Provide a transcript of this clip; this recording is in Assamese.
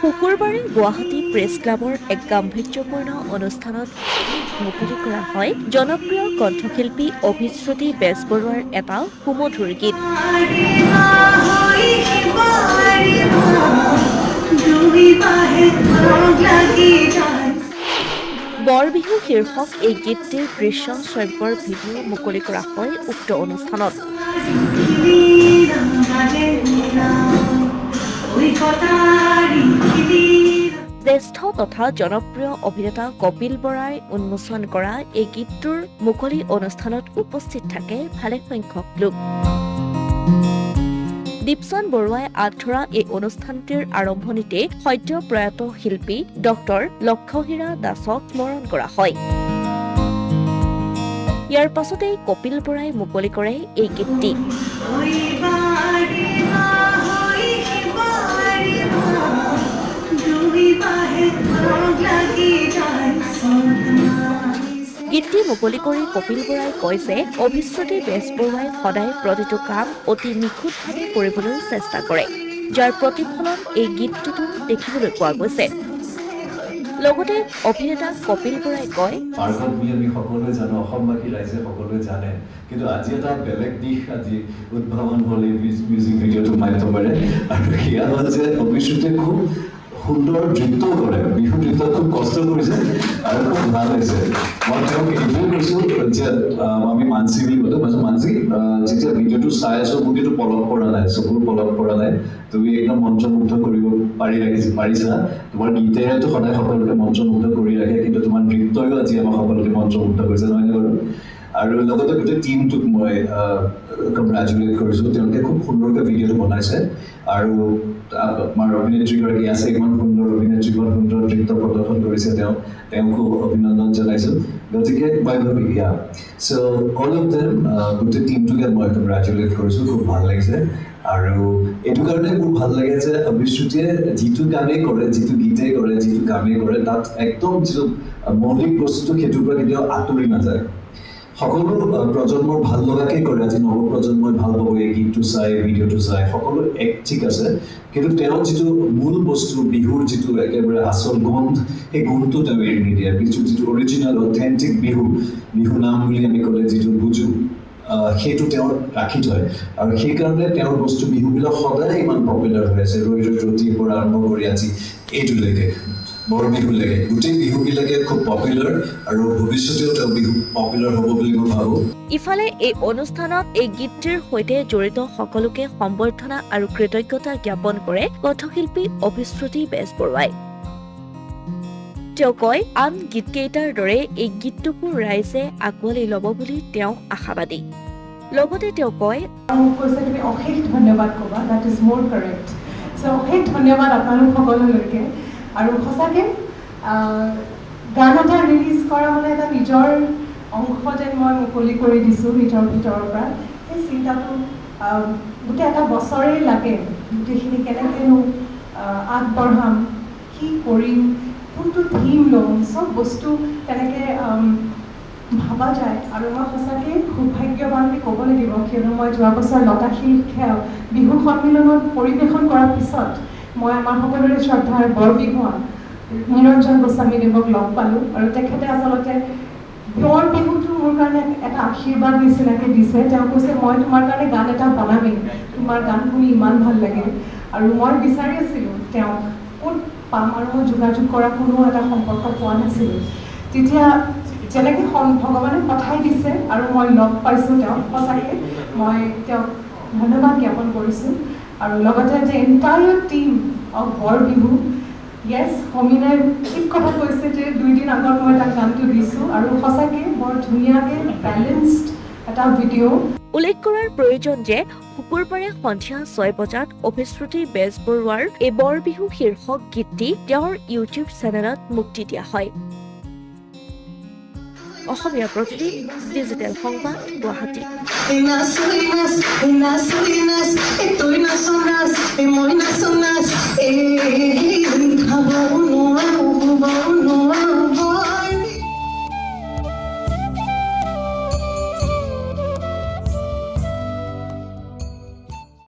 শুকুৰবাৰে গুৱাহাটী প্ৰেছ ক্লাবৰ এক গাম্ভীৰ্যপূৰ্ণ অনুষ্ঠানত মুকলি কৰা হয় জনপ্ৰিয় কণ্ঠশিল্পী অভিশ্ৰুতি বেজবৰুৱাৰ এটা সুমধুৰ গীত। বৰবিহু শীৰ্ষক এই গীতটিৰ দৃশ্য শ্ৰব্যৰ ভিডিঅ' মুকলি কৰা হয় উক্ত অনুষ্ঠানত। জ্যেষ্ঠ তথা জনপ্ৰিয় অভিনেতা কপিল বৰাই উন্মোচন কৰা এই গীতটোৰ মুকলি অনুষ্ঠানত উপস্থিত থাকে ভালেসংখ্যক লোক। দীপচন বৰুৱাই আঁতৰা এই অনুষ্ঠানটিৰ আৰম্ভণিতে সদ্য প্ৰয়াত শিল্পী ডক্টৰ লক্ষহীৰা দাসক স্মৰণ কৰা হয়। ইয়াৰ পাছতেই কপিল বৰাই মুকলি কৰে এই গীতটি। গীতটি মুকলি কৰি কপিল বৰাই কয় যে অভিশ্ৰুতি বেজবৰুৱাই সদায় প্ৰতিটো কাম অতি নিখুঁতভাৱে কৰিবলৈ চেষ্টা কৰে, যাৰ প্ৰতিফলন এই গীতটোতো দেখিবলৈ পোৱা গৈছে। লগতে অভিনেতা কপিল বৰাই কয়, আমি সকলোৱে জানো, অসমবাসী ৰাইজে সকলোৱে জানে, কিন্তু আজি এটা বেলেগ দিশ আজি উদ্ভাৱন হ'ল এই মিউজিক ভিডিঅ'টোৰ মাধ্যমেৰে। আৰু সেয়া হ'ল যে অভিশ্ৰুতিয়ে খুব সুন্দৰ নৃত্য কৰে, বিহু নৃত্যত খুব কষ্ট কৰিছে আৰু খুব ভাল হৈছে। মই তেওঁক এইটোৱে কৈছোঁ যে আমি মানসী বুলি ক'লো, মই মানসী যেতিয়া ভিডিঅ'টো চাই আছোঁ মোৰ কিন্তু পলক পৰা নাই, চকুৰ পলক পৰা নাই, তুমি একদম মন্ত্ৰমুগ্ধ কৰিব পাৰিছা। তোমাৰ গীতেৰেতো সদায় সকলোকে মন্ত্ৰমুগ্ধ কৰি ৰাখে, কিন্তু তোমাৰ নৃত্যইও আজি আমাক সকলোকে মন্ত্ৰমুগ্ধ কৰিছে, নহয়নে বাৰু? আৰু লগতে গোটেই টিমটোক মই কংগ্ৰেচুলেট কৰিছোঁ, তেওঁলোকে খুব সুন্দৰকৈ ভিডিঅ'টো বনাইছে। আৰু আমাৰ অভিনেত্ৰীগৰাকী আছে, ইমান সুন্দৰ অভিনেত্ৰী, ইমান সুন্দৰ নৃত্য প্ৰদৰ্শন কৰিছে, তেওঁকো অভিনন্দন জনাইছোঁ। গতিকে বৈভৱী, চ' অল অফ দেম, গোটেই টিমটোকে মই কংগ্ৰেচুলেট কৰিছোঁ, খুব ভাল লাগিছে। আৰু এইটো কাৰণে মোৰ ভাল লাগে যে অভিশ্ৰুতিয়ে যিটো কামেই কৰে, যিটো গীতেই কৰে, যিটো কামেই কৰে, তাত একদম যিটো মৌলিক বস্তুটো সেইটোৰ পৰা কেতিয়াও আঁতৰি নাযায়। সকলো প্ৰজন্মৰ ভাল লগাকে কৰে, আজি নৱপ্ৰজন্মই ভাল পাব এই গীতটো চাই, ভিডিঅ'টো চাই, সকলো এক ঠিক আছে, কিন্তু তেওঁৰ যিটো মূল বস্তু, বিহুৰ যিটো একেবাৰে আচল গোন্ধ, সেই গোন্ধটো তেওঁ এৰি নিদিয়ে। যিটো অৰিজিনেল অথেণ্টিক বিহু নাম বুলি আমি ক'লে যিটো বুজো, সেইটো তেওঁ ৰাখি থয়। আৰু সেইকাৰণে তেওঁৰ বস্তু বিহুবিলাক সদায় ইমান পপুলাৰ হৈ আছে, ৰৈ ৰতিৰ পৰা আৰম্ভ কৰি আজি এইটোলৈকে, বৰ বিহুলৈকে, গোটেই বিহুবিলাকে খুব পপুলাৰ আৰু ভৱিষ্যতেও তেওঁ বিহু পপুলাৰ হ'ব বুলি মই ভাবোঁ। ইফালে এই অনুষ্ঠানত এই গীতটিৰ সৈতে জড়িত সকলোকে সম্বৰ্ধনা আৰু কৃতজ্ঞতা জ্ঞাপন কৰে কণ্ঠশিল্পী অভিশ্ৰুতি বেজবৰুৱাই। তেওঁ কয়, আন গীতকেইটাৰ দৰে এই গীতটোকো ৰাইজে আঁকোৱালি ল'ব বুলি তেওঁ আশাবাদী। লগতে তেওঁ কয়, তুমি অশেষ ধন্যবাদ ক'বা, দ্যাট ইজ মোৰ কাৰেক্ট। চ' অশেষ ধন্যবাদ আপোনালোক সকলোলৈকে। আৰু সঁচাকৈ গান এটা ৰিলিজ কৰা মানে এটা নিজৰ অংশ যেন মই মুকলি কৰি দিছোঁ নিজৰ ভিতৰৰ পৰা। সেই চিন্তাটো গোটেই এটা বছৰেই লাগে, গোটেইখিনি কেনেকৈনো আগবঢ়াম, কি কৰিম, কোনটো থিম ল'ম, চব বস্তু তেনেকৈ ভাবা যায়। আৰু মই সঁচাকৈ সৌভাগ্যৱান বুলি ক'ব লাগিব, কিয়নো মই যোৱা বছৰ লতাশিল বিহু সন্মিলনত পৰিৱেশন কৰাৰ পিছত মই আমাৰ সকলোৰে শ্ৰদ্ধাৰ বৰবিহুৱা নিৰঞ্জন গোস্বামীদেৱক লগ পালোঁ। আৰু তেখেতে আচলতে বৰ বিহুটো মোৰ কাৰণে এটা আশীৰ্বাদ নিচিনাকৈ দিছে। তেওঁ কৈছে, মই তোমাৰ কাৰণে গান এটা বনামেই, তোমাৰ গান শুনি ইমান ভাল লাগে। আৰু মই বিচাৰি আছিলোঁ তেওঁক ক'ত পাম, আৰু মই যোগাযোগ কৰা কোনো এটা সম্পৰ্ক পোৱা নাছিলোঁ। তেতিয়া যেনেকৈ ভগৱানে পঠাই দিছে আৰু মই লগ পাইছোঁ তেওঁক, সঁচাকৈ মই তেওঁক ধন্যবাদ জ্ঞাপন কৰিছোঁ। আৰু লগতে যে এণ্টায়াৰ টিম অফ বৰবিহু, য়েছ, সমীনাই ঠিক কথা কৈছে যে 2 দিন আগত মই তাক গানটো দিছোঁ, আৰু সঁচাকৈ বৰ ধুনীয়াকৈ বেলেঞ্চড এটা ভিডিঅ'। উল্লেখ কৰাৰ প্ৰয়োজন যে শুকুৰবাৰে সন্ধিয়া 6 বজাত অভিশ্ৰুতি বেজবৰুৱাৰ এই বৰবিহু শীৰ্ষক গীতটি তেওঁৰ ইউটিউব চেনেলত মুক্তি দিয়া হয়। অসমীয়া প্ৰতিদিন, ডিজিটেল সংবাদ, গুৱাহাটী।